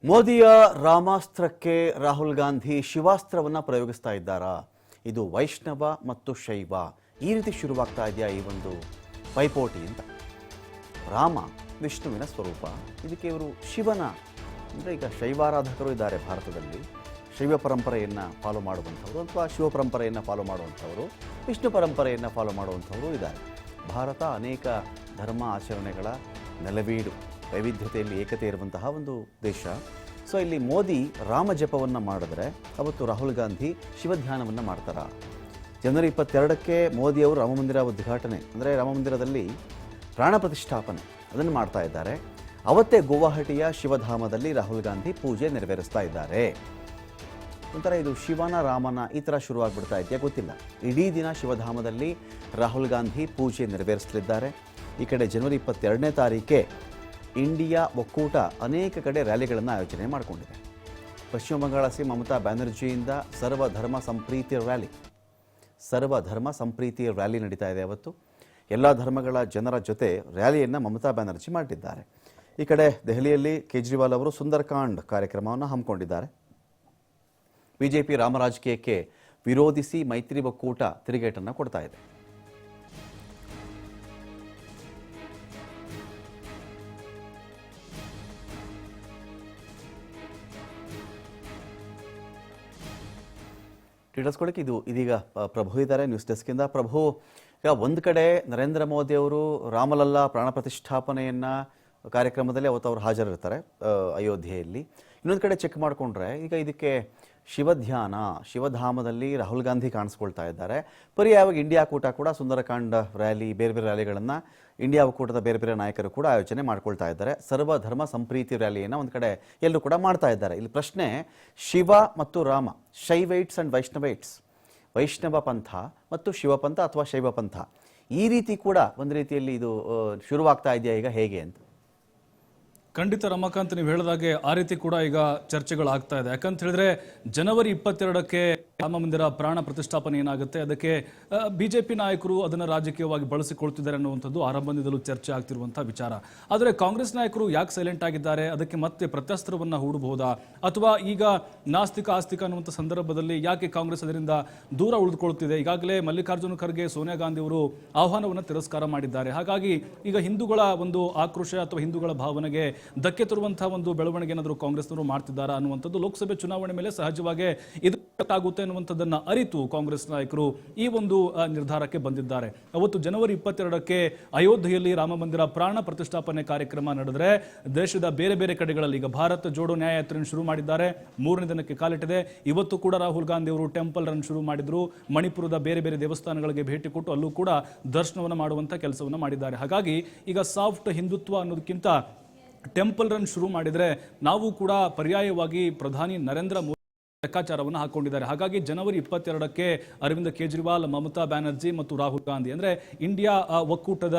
ಮೋದಿಯ ರಾಮಾಸ್ತ್ರಕ್ಕೆ ರಾಹುಲ್ ಗಾಂಧಿ ಶಿವಾಸ್ತ್ರವನ್ನು ಪ್ರಯೋಗಿಸ್ತಾ ಇದ್ದಾರಾ? ಇದು ವೈಷ್ಣವ ಮತ್ತು ಶೈವ ಈ ರೀತಿ ಶುರುವಾಗ್ತಾ ಇದೆಯಾ ಈ ಒಂದು ಪೈಪೋಟಿ ಅಂತ. ರಾಮ ವಿಷ್ಣುವಿನ ಸ್ವರೂಪ, ಇದಕ್ಕೆ ಇವರು ಶಿವನ ಅಂದರೆ ಈಗ ಶೈವಾರಾಧಕರು ಇದ್ದಾರೆ ಭಾರತದಲ್ಲಿ, ಶೈವ ಪರಂಪರೆಯನ್ನು ಫಾಲೋ ಮಾಡುವಂಥವರು ಅಥವಾ ಶಿವ ಪರಂಪರೆಯನ್ನು ಫಾಲೋ ಮಾಡುವಂಥವರು, ವಿಷ್ಣು ಪರಂಪರೆಯನ್ನು ಫಾಲೋ ಮಾಡುವಂಥವರು ಇದ್ದಾರೆ. ಭಾರತ ಅನೇಕ ಧರ್ಮ ಆಚರಣೆಗಳ ನೆಲವೀಡು, ವೈವಿಧ್ಯತೆಯಲ್ಲಿ ಏಕತೆ ಇರುವಂತಹ ಒಂದು ದೇಶ. ಸೊ ಇಲ್ಲಿ ಮೋದಿ ರಾಮ ಜಪವನ್ನು ಮಾಡಿದ್ರೆ ಅವತ್ತು ರಾಹುಲ್ ಗಾಂಧಿ ಶಿವಧ್ಯಾನವನ್ನು ಮಾಡ್ತಾರ. ಜನವರಿ 22ಕ್ಕೆ ಮೋದಿಯವರು ರಾಮಮಂದಿರ ಉದ್ಘಾಟನೆ ಅಂದರೆ ರಾಮಮಂದಿರದಲ್ಲಿ ಪ್ರಾಣ ಪ್ರತಿಷ್ಠಾಪನೆ ಅದನ್ನು ಮಾಡ್ತಾ ಇದ್ದಾರೆ. ಅವತ್ತೇ ಗುವಾಹಟಿಯ ಶಿವಧಾಮದಲ್ಲಿ ರಾಹುಲ್ ಗಾಂಧಿ ಪೂಜೆ ನೆರವೇರಿಸ್ತಾ ಇದ್ದಾರೆ. ಒಂಥರ ಇದು ಶಿವನ ರಾಮನ ಈ ಥರ ಶುರುವಾಗ್ಬಿಡ್ತಾ ಇದೆಯಾ ಗೊತ್ತಿಲ್ಲ. ಇಡೀ ದಿನ ಶಿವಧಾಮದಲ್ಲಿ ರಾಹುಲ್ ಗಾಂಧಿ ಪೂಜೆ ನೆರವೇರಿಸಲಿದ್ದಾರೆ. ಈ ಕಡೆ ಜನವರಿ 22ನೇ ತಾರೀಕೆ ಇಂಡಿಯಾ ಒಕ್ಕೂಟ ಅನೇಕ ಕಡೆ ರ್ಯಾಲಿಗಳನ್ನು ಆಯೋಜನೆ ಮಾಡಿಕೊಂಡಿದೆ. ಪಶ್ಚಿಮ ಬಂಗಾಳ ಸಿಎಂ ಮಮತಾ ಬ್ಯಾನರ್ಜಿಯಿಂದ ಸರ್ವಧರ್ಮ ಸಂಪ್ರೀತಿ ರ್ಯಾಲಿ ನಡೀತಾ ಇದೆ. ಅವತ್ತು ಎಲ್ಲ ಧರ್ಮಗಳ ಜನರ ಜೊತೆ ರ್ಯಾಲಿಯನ್ನು ಮಮತಾ ಬ್ಯಾನರ್ಜಿ ಮಾಡಿದ್ದಾರೆ. ಈ ಕಡೆ ದೆಹಲಿಯಲ್ಲಿ ಕೇಜ್ರಿವಾಲ್ ಅವರು ಸುಂದರ್ಕಾಂಡ್ ಕಾರ್ಯಕ್ರಮವನ್ನು ಹಮ್ಮಿಕೊಂಡಿದ್ದಾರೆ. ಬಿಜೆಪಿ ರಾಮರಾಜಕೀಯಕ್ಕೆ ವಿರೋಧಿಸಿ ಮೈತ್ರಿ ಒಕ್ಕೂಟ ತಿರುಗೇಟನ್ನು ಕೊಡ್ತಾ ಇದೆ. ಡೀಟೇಲ್ಸ್ ಕೊಡಕ್ಕೆ ಇದೀಗ ಪ್ರಭು ಇದ್ದಾರೆ ನ್ಯೂಸ್ ಡೆಸ್ಕಿಂದ. ಪ್ರಭು, ಈಗ ಒಂದು ಕಡೆ ನರೇಂದ್ರ ಮೋದಿ ಅವರು ರಾಮಲಲ್ಲಾ ಪ್ರಾಣ ಪ್ರತಿಷ್ಠಾಪನೆಯನ್ನು ಕಾರ್ಯಕ್ರಮದಲ್ಲಿ ಅವತ್ತು ಅವರು ಹಾಜರಿರ್ತಾರೆ ಅಯೋಧ್ಯೆಯಲ್ಲಿ. ಇನ್ನೊಂದು ಕಡೆ ಚೆಕ್ ಮಾಡಿಕೊಂಡ್ರೆ ಈಗ ಇದಕ್ಕೆ ಶಿವಧಾಮದಲ್ಲಿ ರಾಹುಲ್ ಗಾಂಧಿ ಕಾಣಿಸ್ಕೊಳ್ತಾ ಇದ್ದಾರೆ. ಪರ್ಯಾಯವಾಗಿ ಇಂಡಿಯಾ ಕೂಟ ಕೂಡ ಸುಂದರಕಾಂಡ ರ್ಯಾಲಿ, ಬೇರೆ ಬೇರೆ ರ್ಯಾಲಿಗಳನ್ನು ಇಂಡಿಯಾ ಒಕ್ಕೂಟದ ಬೇರೆ ಬೇರೆ ನಾಯಕರು ಕೂಡ ಆಯೋಜನೆ ಮಾಡ್ಕೊಳ್ತಾ ಇದ್ದಾರೆ. ಸರ್ವಧರ್ಮ ಸಂಪ್ರೀತಿ ರ್ಯಾಲಿಯನ್ನು ಒಂದು ಕಡೆ ಎಲ್ಲರೂ ಕೂಡ ಮಾಡ್ತಾ ಇದ್ದಾರೆ. ಇಲ್ಲಿ ಪ್ರಶ್ನೆ, ಶಿವ ಮತ್ತು ರಾಮ, ಶೈವೈಟ್ಸ್ ಆ್ಯಂಡ್ ವೈಷ್ಣವೈಟ್ಸ್, ವೈಷ್ಣವ ಪಂಥ ಮತ್ತು ಶಿವಪಂಥ ಅಥವಾ ಶೈವ ಪಂಥ, ಈ ರೀತಿ ಕೂಡ ಒಂದು ರೀತಿಯಲ್ಲಿ ಇದು ಶುರುವಾಗ್ತಾ ಇದೆಯಾ ಈಗ ಹೇಗೆ ಅಂತ? ಖಂಡಿತ ರಮಾಕಾಂತ್, ನೀವು ಹೇಳಿದಾಗೆ ಆ ರೀತಿ ಕೂಡ ಈಗ ಚರ್ಚೆಗಳಾಗ್ತಾ ಇದೆ. ಯಾಕಂತ ಹೇಳಿದ್ರೆ ಜನವರಿ 22ಕ್ಕೆ ರಾಮ ಮಂದಿರ ಪ್ರಾಣ ಪ್ರತಿಷ್ಠಾಪನೆ ಏನಾಗುತ್ತೆ, ಅದಕ್ಕೆ ಬಿಜೆಪಿ ನಾಯಕರು ಅದನ್ನು ರಾಜಕೀಯವಾಗಿ ಬಳಸಿಕೊಳ್ತಿದ್ದಾರೆ ಅನ್ನುವಂಥದ್ದು ಆರಂಭದಿಂದಲೂ ಚರ್ಚೆ ಆಗ್ತಿರುವಂತಹ ವಿಚಾರ. ಆದರೆ ಕಾಂಗ್ರೆಸ್ ನಾಯಕರು ಯಾಕೆ ಸೈಲೆಂಟ್ ಆಗಿದ್ದಾರೆ, ಅದಕ್ಕೆ ಮತ್ತೆ ಪ್ರತ್ಯಸ್ತ್ರವನ್ನು ಹೂಡಬಹುದಾ, ಅಥವಾ ಈಗ ನಾಸ್ತಿಕ ಆಸ್ತಿಕ ಅನ್ನುವಂಥ ಸಂದರ್ಭದಲ್ಲಿ ಯಾಕೆ ಕಾಂಗ್ರೆಸ್ ಅದರಿಂದ ದೂರ ಉಳಿದುಕೊಳ್ತಿದೆ? ಈಗಾಗಲೇ ಮಲ್ಲಿಕಾರ್ಜುನ ಖರ್ಗೆ, ಸೋನಿಯಾ ಗಾಂಧಿ ಅವರು ಆಹ್ವಾನವನ್ನು ತಿರಸ್ಕಾರ ಮಾಡಿದ್ದಾರೆ. ಹಾಗಾಗಿ ಈಗ ಹಿಂದೂಗಳ ಒಂದು ಆಕ್ರೋಶ ಅಥವಾ ಹಿಂದೂಗಳ ಭಾವನೆಗೆ ಧಕ್ಕೆ ತರುವಂತಹ ಒಂದು ಬೆಳವಣಿಗೆ ಏನಾದರೂ ಕಾಂಗ್ರೆಸ್ನವರು ಮಾಡ್ತಿದ್ದಾರಾ ಅನ್ನುವಂಥದ್ದು ಲೋಕಸಭೆ ಚುನಾವಣೆ ಮೇಲೆ ಸಹಜವಾಗಿ ಇದು ಆಗುತ್ತೆ ಅನ್ನುವಂಥದ್ದನ್ನ ಅರಿತು ಕಾಂಗ್ರೆಸ್ ನಾಯಕರು ಈ ಒಂದು ನಿರ್ಧಾರಕ್ಕೆ ಬಂದಿದ್ದಾರೆ. ಅವತ್ತು ಜನವರಿ 22ಕ್ಕೆ ಅಯೋಧ್ಯೆಯಲ್ಲಿ ರಾಮ ಮಂದಿರ ಪ್ರಾಣ ಪ್ರತಿಷ್ಠಾಪನೆ ಕಾರ್ಯಕ್ರಮ ನಡೆದರೆ ದೇಶದ ಬೇರೆ ಬೇರೆ ಕಡೆಗಳಲ್ಲಿ ಈಗ ಭಾರತ್ ಜೋಡೋ ನ್ಯಾಯಯಾತ್ರೆಯನ್ನು ಶುರು ಮಾಡಿದ್ದಾರೆ. 3ನೇ ದಿನಕ್ಕೆ ಕಾಲಿಟ್ಟಿದೆ. ಇವತ್ತು ಕೂಡ ರಾಹುಲ್ ಗಾಂಧಿ ಅವರು ಟೆಂಪಲ್ ರನ್ ಶುರು ಮಾಡಿದ್ರು. ಮಣಿಪುರದ ಬೇರೆ ಬೇರೆ ದೇವಸ್ಥಾನಗಳಿಗೆ ಭೇಟಿ ಕೊಟ್ಟು ಅಲ್ಲೂ ಕೂಡ ದರ್ಶನವನ್ನು ಮಾಡುವಂಥ ಕೆಲಸವನ್ನು ಮಾಡಿದ್ದಾರೆ. ಹಾಗಾಗಿ ಈಗ ಸಾಫ್ಟ್ ಹಿಂದುತ್ವ ಅನ್ನೋದಕ್ಕಿಂತ ಟೆಂಪಲ್ ರನ್ ಶುರು ಮಾಡಿದರೆ ನಾವು ಕೂಡ ಪರ್ಯಾಯವಾಗಿ ಪ್ರಧಾನಿ ನರೇಂದ್ರ ಮೋದಿ ಲೆಕ್ಕಾಚಾರವನ್ನು ಹಾಕೊಂಡಿದ್ದಾರೆ. ಹಾಗಾಗಿ ಜನವರಿ 22ಕ್ಕೆ ಅರವಿಂದ್ ಕೇಜ್ರಿವಾಲ್, ಮಮತಾ ಬ್ಯಾನರ್ಜಿ ಮತ್ತು ರಾಹುಲ್ ಗಾಂಧಿ ಅಂದರೆ ಇಂಡಿಯಾ ಒಕ್ಕೂಟದ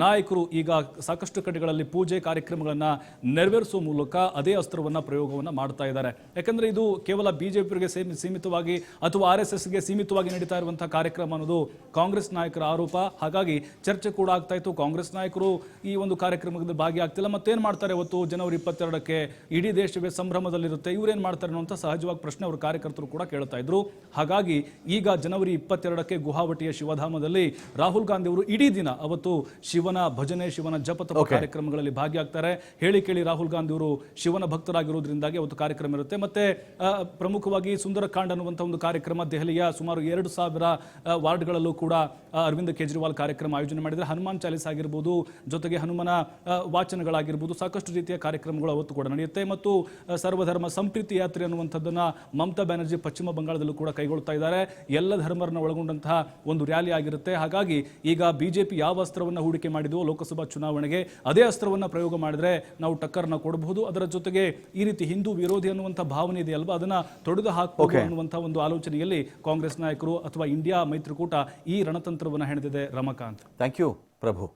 ನಾಯಕರು ಈಗ ಸಾಕಷ್ಟು ಕಡೆಗಳಲ್ಲಿ ಪೂಜೆ ಕಾರ್ಯಕ್ರಮಗಳನ್ನು ನೆರವೇರಿಸುವ ಮೂಲಕ ಅದೇ ಅಸ್ತ್ರವನ್ನು ಪ್ರಯೋಗವನ್ನು ಮಾಡ್ತಾ ಇದ್ದಾರೆ. ಯಾಕಂದರೆ ಇದು ಕೇವಲ ಬಿಜೆಪಿಗೆ ಸೀಮಿತವಾಗಿ ಅಥವಾ RSSಗೆ ಸೀಮಿತವಾಗಿ ನಡೀತಾ ಇರುವಂತಹ ಕಾರ್ಯಕ್ರಮ ಅನ್ನೋದು ಕಾಂಗ್ರೆಸ್ ನಾಯಕರ ಆರೋಪ. ಹಾಗಾಗಿ ಚರ್ಚೆ ಕೂಡ ಆಗ್ತಾ ಇತ್ತು. ಕಾಂಗ್ರೆಸ್ ನಾಯಕರು ಈ ಒಂದು ಕಾರ್ಯಕ್ರಮದಲ್ಲಿ ಭಾಗಿಯಾಗ್ತಿಲ್ಲ. ಮತ್ತೇನು ಮಾಡ್ತಾರೆ ಇವತ್ತು ಜನವರಿ 22ಕ್ಕೆ ಇಡೀ ದೇಶವೇ ಸಂಭ್ರಮದಲ್ಲಿರುತ್ತೆ, ಇವರೇನು ಮಾಡ್ತಾರೆ ಅನ್ನುವಂಥ ಸಹಜವಾಗಿ ಪ್ರಶ್ನೆ ಅವರು ಕಾರ್ಯಕರ್ತರು ಕೂಡ ಕೇಳ್ತಾ ಇದ್ರು. ಹಾಗಾಗಿ ಈಗ ಜನವರಿ 22ಕ್ಕೆ ಗುವಾಹಟಿಯ ಶಿವಧಾಮದಲ್ಲಿ ರಾಹುಲ್ ಗಾಂಧಿ ಅವರು ಇಡೀ ದಿನ ಅವತ್ತು ಶಿವನ ಭಜನೆ, ಶಿವನ ಜಪತಪ ಕಾರ್ಯಕ್ರಮಗಳಲ್ಲಿ ಭಾಗಿಯಾಗ್ತಾರೆ. ಹೇಳಿ ಕೇಳಿ ರಾಹುಲ್ ಗಾಂಧಿ ಅವರು ಶಿವನ ಭಕ್ತರಾಗಿರುವುದರಿಂದಾಗಿ ಅವತ್ತು ಕಾರ್ಯಕ್ರಮ ಇರುತ್ತೆ. ಮತ್ತೆ ಪ್ರಮುಖವಾಗಿ ಸುಂದರಕಾಂಡ್ ಅನ್ನುವಂಥ ಒಂದು ಕಾರ್ಯಕ್ರಮ ದೆಹಲಿಯ ಸುಮಾರು 2000 ವಾರ್ಡ್ಗಳಲ್ಲೂ ಕೂಡ ಅರವಿಂದ್ ಕೇಜ್ರಿವಾಲ್ ಕಾರ್ಯಕ್ರಮ ಆಯೋಜನೆ ಮಾಡಿದರೆ. ಹನುಮಾನ್ ಚಾಲಿಸ್ ಆಗಿರ್ಬೋದು, ಜೊತೆಗೆ ಹನುಮನ ವಾಚನಗಳಾಗಿರ್ಬೋದು, ಸಾಕಷ್ಟು ರೀತಿಯ ಕಾರ್ಯಕ್ರಮಗಳು ಅವತ್ತು ಕೂಡ ನಡೆಯುತ್ತೆ. ಮತ್ತು ಸರ್ವಧರ್ಮ ಸಂಪ್ರೀತಿ ಯಾತ್ರೆ ಅನ್ನುವಂಥದ್ದನ್ನ ಮಮತಾ ಬ್ಯಾನರ್ಜಿ ಪಶ್ಚಿಮ ಬಂಗಾಳದಲ್ಲೂ ಕೂಡ ಕೈಗೊಳ್ತಾ ಇದ್ದಾರೆ. ಎಲ್ಲ ಧರ್ಮರನ್ನು ಒಳಗೊಂಡಂತಹ ಒಂದು ರ್ಯಾಲಿ ಆಗಿರುತ್ತೆ. ಹಾಗಾಗಿ ಈಗ ಬಿಜೆಪಿ ಯಾವ ಅಸ್ತ್ರವನ್ನು ಹೂಡಿಕೆ ಮಾಡಿದ್ವೋ ಲೋಕಸಭಾ ಚುನಾವಣೆಗೆ ಅದೇ ಅಸ್ತ್ರವನ್ನು ಪ್ರಯೋಗ ಮಾಡಿದ್ರೆ ನಾವು ಟಕ್ಕರ್ನ ಕೊಡಬಹುದು. ಅದರ ಜೊತೆಗೆ ಈ ರೀತಿ ಹಿಂದೂ ವಿರೋಧಿ ಅನ್ನುವಂಥ ಭಾವನೆ ಇದೆಯಲ್ವಾ, ಅದನ್ನ ತೊಡೆದು ಹಾಕಬಹುದು ಅನ್ನುವಂಥ ಒಂದು ಆಲೋಚನೆಯಲ್ಲಿ ಕಾಂಗ್ರೆಸ್ ನಾಯಕರು ಅಥವಾ ಇಂಡಿಯಾ ಮೈತ್ರಿಕೂಟ ಈ ರಣತಂತ್ರವನ್ನು ಹೆಣೆದಿದೆ. Ramakant, thank you Prabhu.